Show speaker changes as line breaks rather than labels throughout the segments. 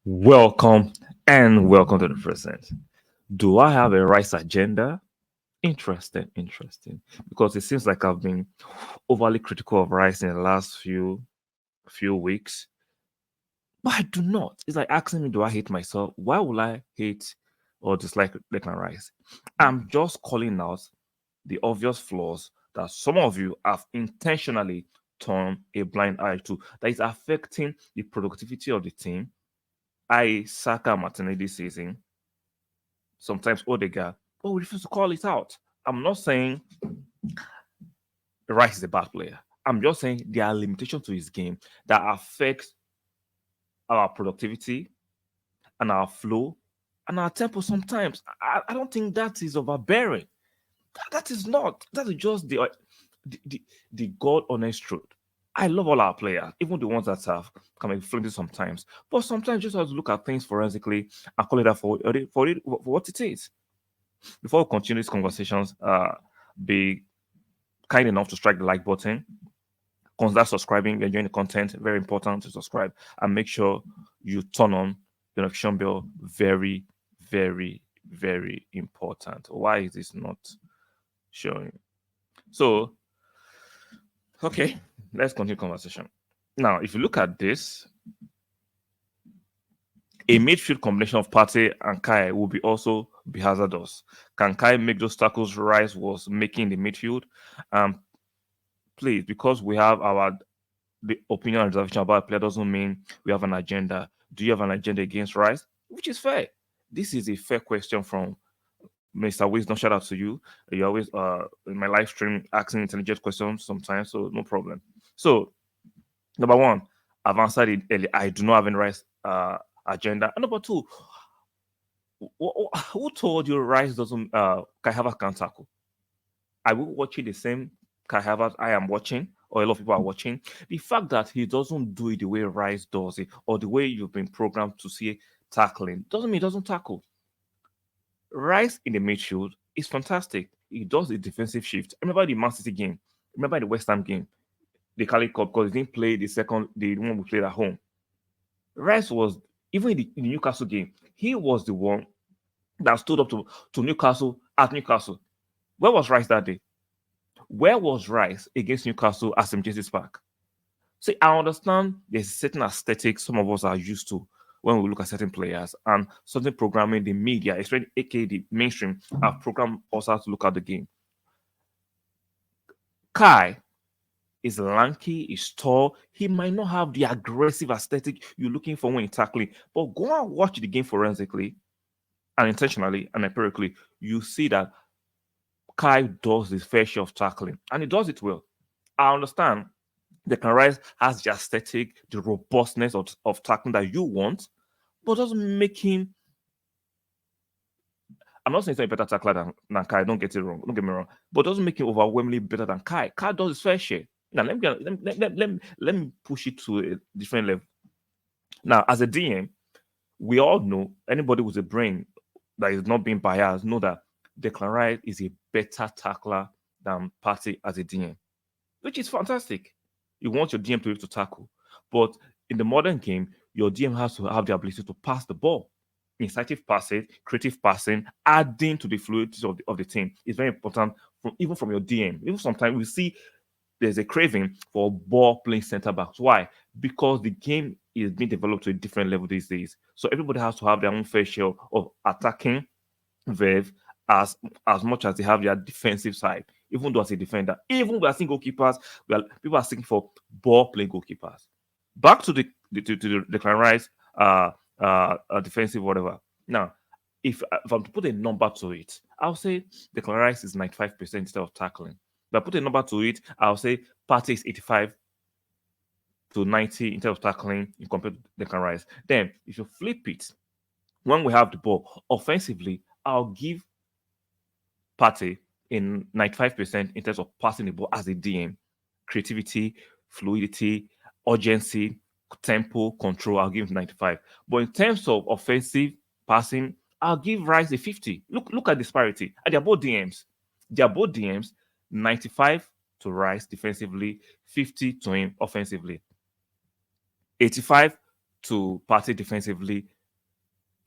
Welcome and welcome to the present. Do I have a rice agenda? Interesting. Because it seems like I've been overly critical of rice in the last few weeks, but I do not. It's like asking me, do I hate myself? Why will I hate or dislike Declan Rice? I'm just calling out the obvious flaws that some of you have intentionally turned a blind eye to that is affecting the productivity of the team. I Saka Martinelli this season, sometimes Odegaard, but we refuse to call it out. I'm not saying Rice is a bad player. I'm just saying there are limitations to his game that affect our productivity and our flow and our tempo sometimes. I don't think that is overbearing. That is not. That is just the God honest truth. I love all our players, even the ones that have come in flimsy sometimes. But sometimes you just have to look at things forensically and call it out for what it is. Before we continue these conversations, be kind enough to strike the like button. Consider subscribing, enjoying the content. Very important to subscribe and make sure you turn on the notification bell. Very important. Why is this not showing? So, okay, let's continue conversation. Now, if you look at this, a midfield combination of Partey and Kai will be hazardous. Can Kai make those tackles Rice was making in the midfield? Um, please, because we have our the opinion and reservation about a player doesn't mean we have an agenda. Do you have an agenda against Rice? Which is fair. This is a fair question from Mr. Wisdom. Shout out to you. You always in my live stream asking intelligent questions sometimes, so no problem. So number one, I've answered it earlier. I do not have any Rice agenda. And number two, who told you Rice doesn't Kai Havertz can tackle? Are we watching the same Kai Havertz I am watching, or a lot of people are watching? The fact that he doesn't do it the way Rice does it, or the way you've been programmed to see tackling, doesn't mean he doesn't tackle. Rice in the midfield is fantastic. He does the defensive shift. Remember the Man City game. Remember the West Ham game. The Cali Cup because he didn't play the one we played at home. Rice was even in the Newcastle game. He was the one that stood up to Newcastle at Newcastle. Where was Rice that day? Where was Rice against Newcastle at St. James's Park? See, I understand there's a certain aesthetic some of us are used to when we look at certain players and certain programming, the media, especially aka the mainstream, have programmed us how to look at the game. Kai is lanky, is tall. He might not have the aggressive aesthetic you're looking for when you're tackling, but go and watch the game forensically and intentionally and empirically. You see that Kai does his fair share of tackling and he does it well. I understand Declan Rice has the aesthetic, the robustness of tackling that you want, but doesn't make him. I'm not saying he's not a better tackler than Kai. Don't get it wrong. Don't get me wrong. But doesn't make him overwhelmingly better than Kai. Kai does his fair share. Now let me push it to a different level. Now, as a DM, we all know anybody with a brain that is not being biased know that Declan Rice is a better tackler than Partey as a DM, which is fantastic. You want your DM to be able to tackle. But in the modern game, your DM has to have the ability to pass the ball. Incisive passing, creative passing, adding to the fluidity of the team is very important even from your DM. Even sometimes we see there's a craving for ball playing center backs. Why? Because the game is being developed to a different level these days. So everybody has to have their own fair share of attacking verve as much as they have their defensive side. Even though as a defender, even we are seeing goalkeepers, people are seeking for ball playing goalkeepers. Back to the Declan Rice defensive whatever. Now, if I'm to put a number to it, I'll say Declan Rice is 95% instead of tackling. If I put a number to it, I'll say Partey is 85 to 90 instead of tackling in compared to Declan Rice. Then, if you flip it, when we have the ball offensively, I'll give Partey in 95% in terms of passing the ball as a DM, creativity, fluidity, urgency, tempo, control. I'll give him 95. But in terms of offensive passing, I'll give Rice a 50. Look at disparity. And they're both DMs. They're both DMs, 95 to Rice defensively, 50 to him offensively. 85 to Partey defensively,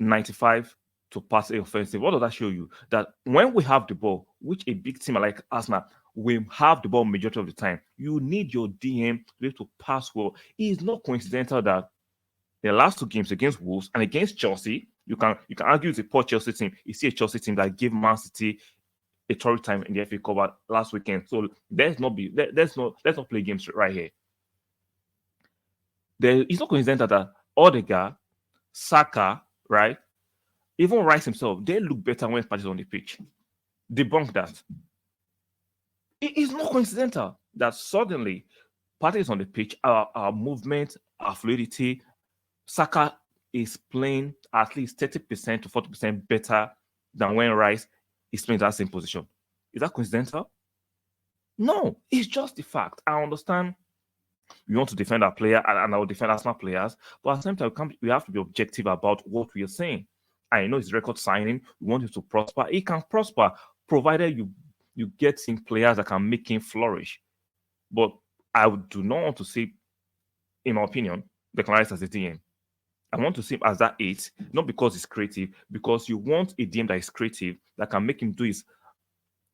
95 to Partey offensive. What does that show you? That when we have the ball, which a big team like Arsenal, we have the ball majority of the time. You need your DM to be able to pass well. It is not coincidental that the last two games against Wolves and against Chelsea, you can argue it's a poor Chelsea team. You see a Chelsea team that gave Man City a torrid time in the FA Cup last weekend. So let's not play games right here. It's not coincidental that Odegaard, Saka, right, even Rice himself, they look better when Partey is on the pitch. Debunk that. It is not coincidental that suddenly Partey is on the pitch, our movement, our fluidity, Saka is playing at least 30% to 40% better than when Rice is playing that same position. Is that coincidental? No, it's just the fact. I understand we want to defend our player and I will defend Arsenal players, but at the same time, we have to be objective about what we are saying. I know it's record signing. We want him to prosper. He can prosper provided you get in players that can make him flourish. But I do not want to see, in my opinion, Declan Rice as a DM. I want to see him as that 8, not because he's creative, because you want a DM that is creative, that can make him do his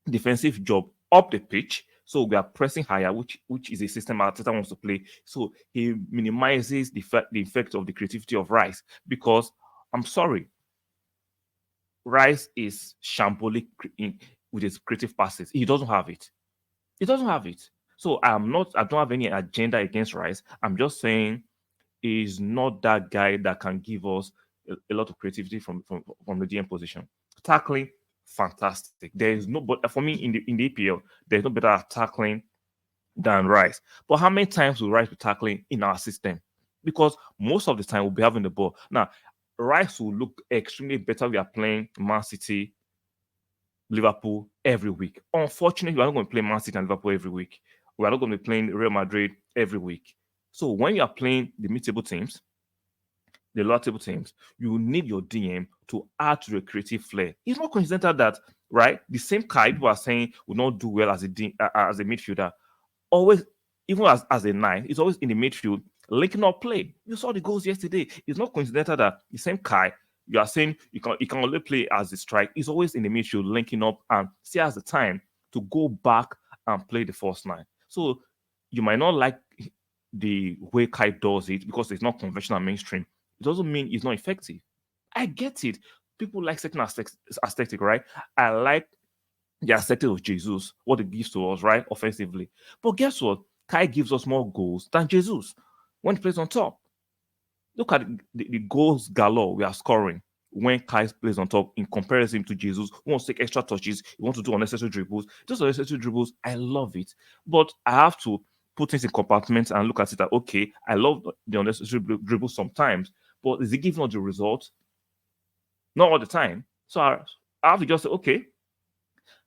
defensive job up the pitch. So we are pressing higher, which is a system Arteta wants to play. So he minimizes the effect of the creativity of Rice. Because I'm sorry, Rice is shambolic with his creative passes. He doesn't have it. He doesn't have it. So I don't have any agenda against Rice. I'm just saying he's not that guy that can give us a lot of creativity from the DM position. Tackling, fantastic. There is no, but for me in the EPL, there's no better at tackling than Rice. But how many times will Rice be tackling in our system? Because most of the time we'll be having the ball. Now, Rice will look extremely better. We are playing Man City, Liverpool every week. Unfortunately, we are not going to play Man City and Liverpool every week. We are not going to be playing Real Madrid every week. So when you are playing the mid-table teams, the lower table teams, you need your DM to add to the creative flair. It's not coincidental that, right, the same guy people are saying will not do well as a midfielder. Always, even as a 9, it's always in the midfield, linking up play. You saw the goals yesterday. It's not coincidental that the same guy you are saying you can only play as a strike. He's always in the midfield, linking up and see has the time to go back and play the first 9. So you might not like the way Kai does it because it's not conventional mainstream. It doesn't mean it's not effective. I get it. People like certain aesthetic, right? I like the aesthetic of Jesus, what it gives to us, right? Offensively. But guess what? Kai gives us more goals than Jesus when he plays on top. Look at the goals galore we are scoring when Kai plays on top in comparison to Jesus, who wants to take extra touches, he wants to do unnecessary dribbles. Those unnecessary dribbles, I love it. But I have to put things in compartments and look at it that, okay, I love the unnecessary dribbles sometimes, but is it giving us the result? Not all the time. So I have to just say, okay,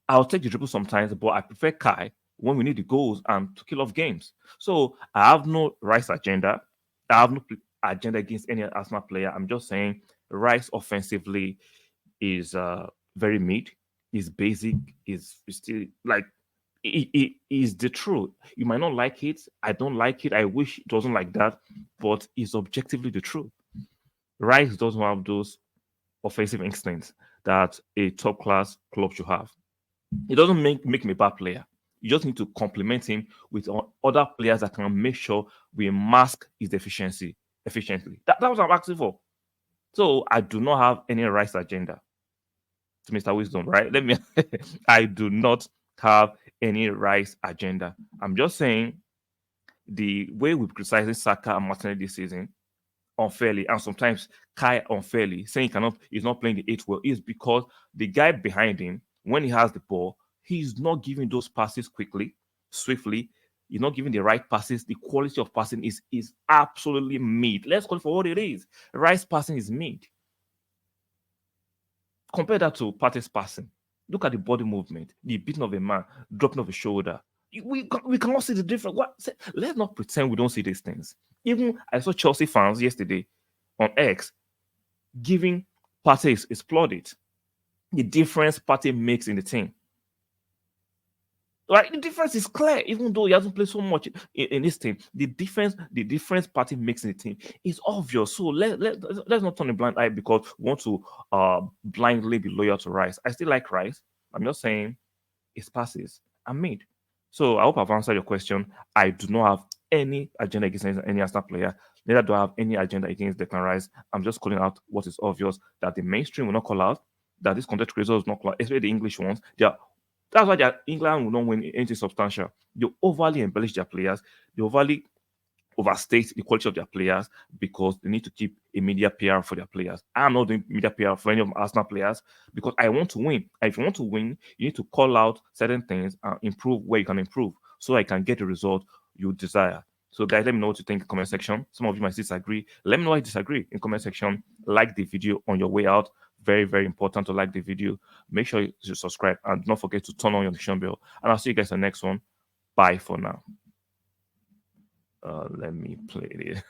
I'll take the dribble sometimes, but I prefer Kai when we need the goals and to kill off games. So I have no Rice agenda. I have no agenda against any Arsenal player. I'm just saying Rice offensively is very mid, is basic, is still like it is the truth. You might not like it. I don't like it. I wish it wasn't like that, but it's objectively the truth. Rice doesn't have those offensive instincts that a top class club should have. It doesn't make him a bad player. You just need to complement him with other players that can make sure we mask his deficiency efficiently. That's what I'm asking for. So I do not have any Rice agenda. To Mr. Wisdom, right? I do not have any Rice agenda. I'm just saying the way we're criticizing Saka and Martinelli this season unfairly, and sometimes Kai unfairly, saying he's not playing the 8 well, is because the guy behind him, when he has the ball, he's not giving those passes quickly, swiftly. He's not giving the right passes. The quality of passing is absolutely mid. Let's call it for what it is. Rice passing is mid. Compare that to Partey's passing. Look at the body movement, the beating of a man, dropping of a shoulder. We cannot see the difference. Let's not pretend we don't see these things. Even I saw Chelsea fans yesterday on X giving Partey his plaudit. The difference Partey makes in the team. Right, the difference is clear. Even though he hasn't played so much in this team, the difference party makes in the team is obvious. So let's not turn a blind eye because we want to blindly be loyal to Rice. I still like Rice. I'm just saying his passes are made. So I hope I've answered your question. I do not have any agenda against any Arsenal player. Neither do I have any agenda against Declan Rice. I'm just calling out what is obvious that the mainstream will not call out, that this content creators will not call out, especially the English ones. That's why England will not win anything substantial. They overly embellish their players. They overly overstate the quality of their players because they need to keep a media PR for their players. I'm not doing media PR for any of my Arsenal players because I want to win. And if you want to win, you need to call out certain things and improve where you can improve so I can get the result you desire. So guys, let me know what you think in the comment section. Some of you might disagree. Let me know why you disagree in comment section. Like the video on your way out. Very, very important to like the video. Make sure you subscribe and don't forget to turn on your notification bell. And I'll see you guys in the next one. Bye for now. Let me play it.